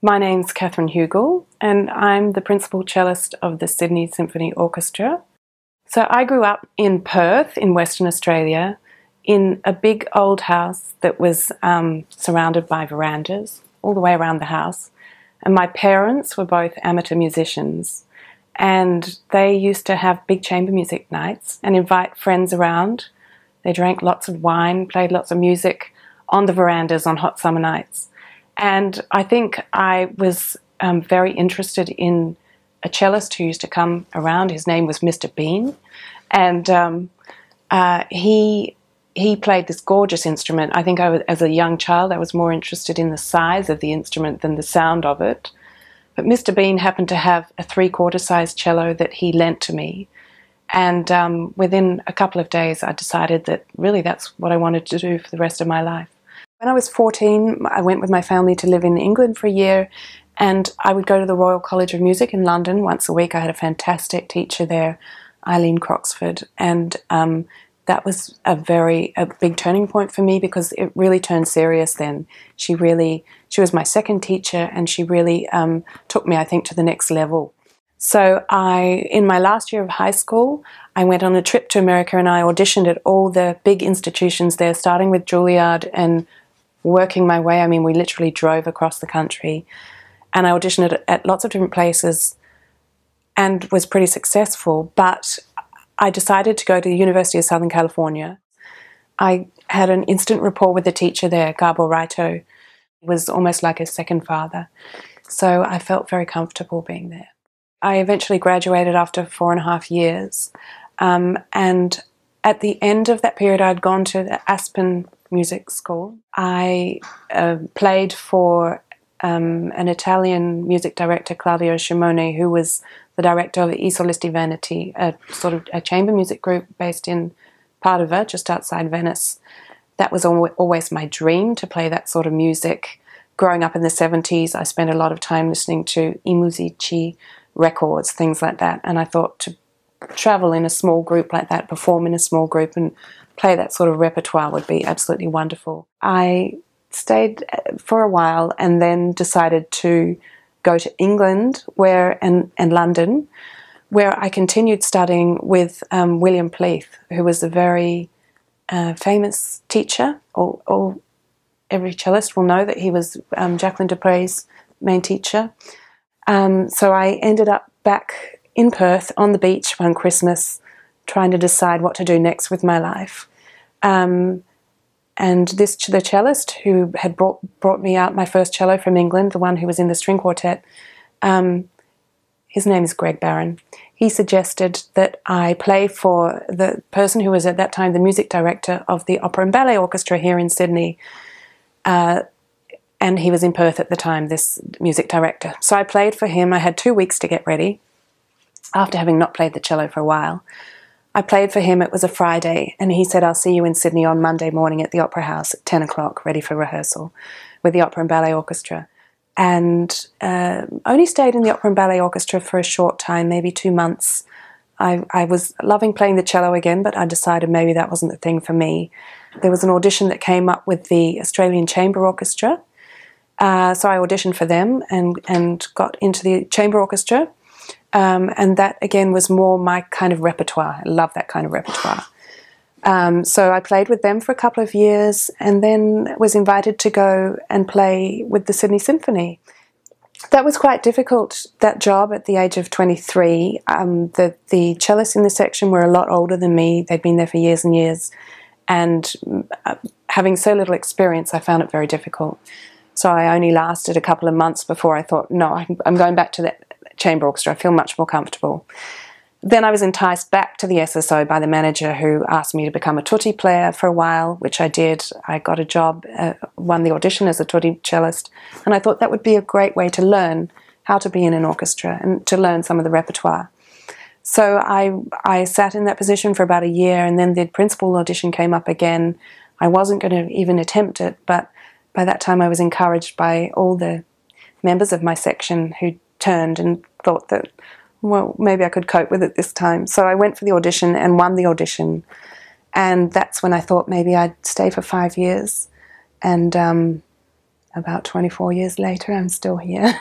My name's Catherine Hewgill, and I'm the principal cellist of the Sydney Symphony Orchestra. So I grew up in Perth in Western Australia in a big old house that was surrounded by verandas all the way around the house. And my parents were both amateur musicians, and they used to have big chamber music nights and invite friends around. They drank lots of wine, played lots of music on the verandas on hot summer nights. And I think I was very interested in a cellist who used to come around. His name was Mr. Bean, and he played this gorgeous instrument. I think as a young child I was more interested in the size of the instrument than the sound of it. But Mr. Bean happened to have a 3/4 size cello that he lent to me. And within a couple of days I decided that really that's what I wanted to do for the rest of my life. When I was 14, I went with my family to live in England for a year, and I would go to the Royal College of Music in London once a week. I had a fantastic teacher there, Eileen Croxford, and that was a big turning point for me because it really turned serious then. She was my second teacher, and she really took me, I think, to the next level. So in my last year of high school, I went on a trip to America and I auditioned at all the big institutions there, starting with Juilliard and working my way. I mean, we literally drove across the country, and I auditioned at lots of different places and was pretty successful. But I decided to go to the University of Southern California. I had an instant rapport with the teacher there, Gabor Raito. He was almost like a second father. So I felt very comfortable being there. I eventually graduated after 4.5 years. And at the end of that period, I'd gone to the Aspen Music School. I played for an Italian music director, Claudio Scimone, who was the director of I Solisti Veneti, a sort of a chamber music group based in Padova, just outside Venice. That was always my dream, to play that sort of music. Growing up in the 70s, I spent a lot of time listening to I Musici records, things like that, and I thought to travel in a small group like that, perform in a small group and play that sort of repertoire would be absolutely wonderful. I stayed for a while and then decided to go to England and London, where I continued studying with William Pleath, who was a very famous teacher. Every cellist will know that he was Jacqueline Dupre's main teacher. So I ended up back in Perth on the beach one Christmas, trying to decide what to do next with my life. And the cellist who had brought me out my first cello from England, the one who was in the string quartet, his name is Greg Barron. He suggested that I play for the person who was at that time the music director of the Opera and Ballet Orchestra here in Sydney. And he was in Perth at the time, this music director. So I played for him. I had 2 weeks to get ready after having not played the cello for a while. I played for him. It was a Friday, and he said, "I'll see you in Sydney on Monday morning at the Opera House at 10 o'clock, ready for rehearsal with the Opera and Ballet Orchestra." And only stayed in the Opera and Ballet Orchestra for a short time, maybe 2 months. I was loving playing the cello again, but I decided maybe that wasn't the thing for me. There was an audition that came up with the Australian Chamber Orchestra. So I auditioned for them and got into the chamber orchestra. And that, again, was more my kind of repertoire. I love that kind of repertoire. So I played with them for a couple of years and then was invited to go and play with the Sydney Symphony. That was quite difficult, that job, at the age of 23. The cellists in the section were a lot older than me. They'd been there for years and years. And having so little experience, I found it very difficult. So I only lasted a couple of months before I thought, no, I'm going back to that chamber orchestra. I feel much more comfortable. Then I was enticed back to the SSO by the manager, who asked me to become a tutti player for a while, which I did. I got a job, won the audition as a tutti cellist, and I thought that would be a great way to learn how to be in an orchestra and to learn some of the repertoire. So I sat in that position for about a year, and then the principal audition came up again. I wasn't going to even attempt it, but by that time I was encouraged by all the members of my section who turned and thought that, well, maybe I could cope with it this time. So I went for the audition and won the audition. And that's when I thought maybe I'd stay for 5 years. And about 24 years later, I'm still here.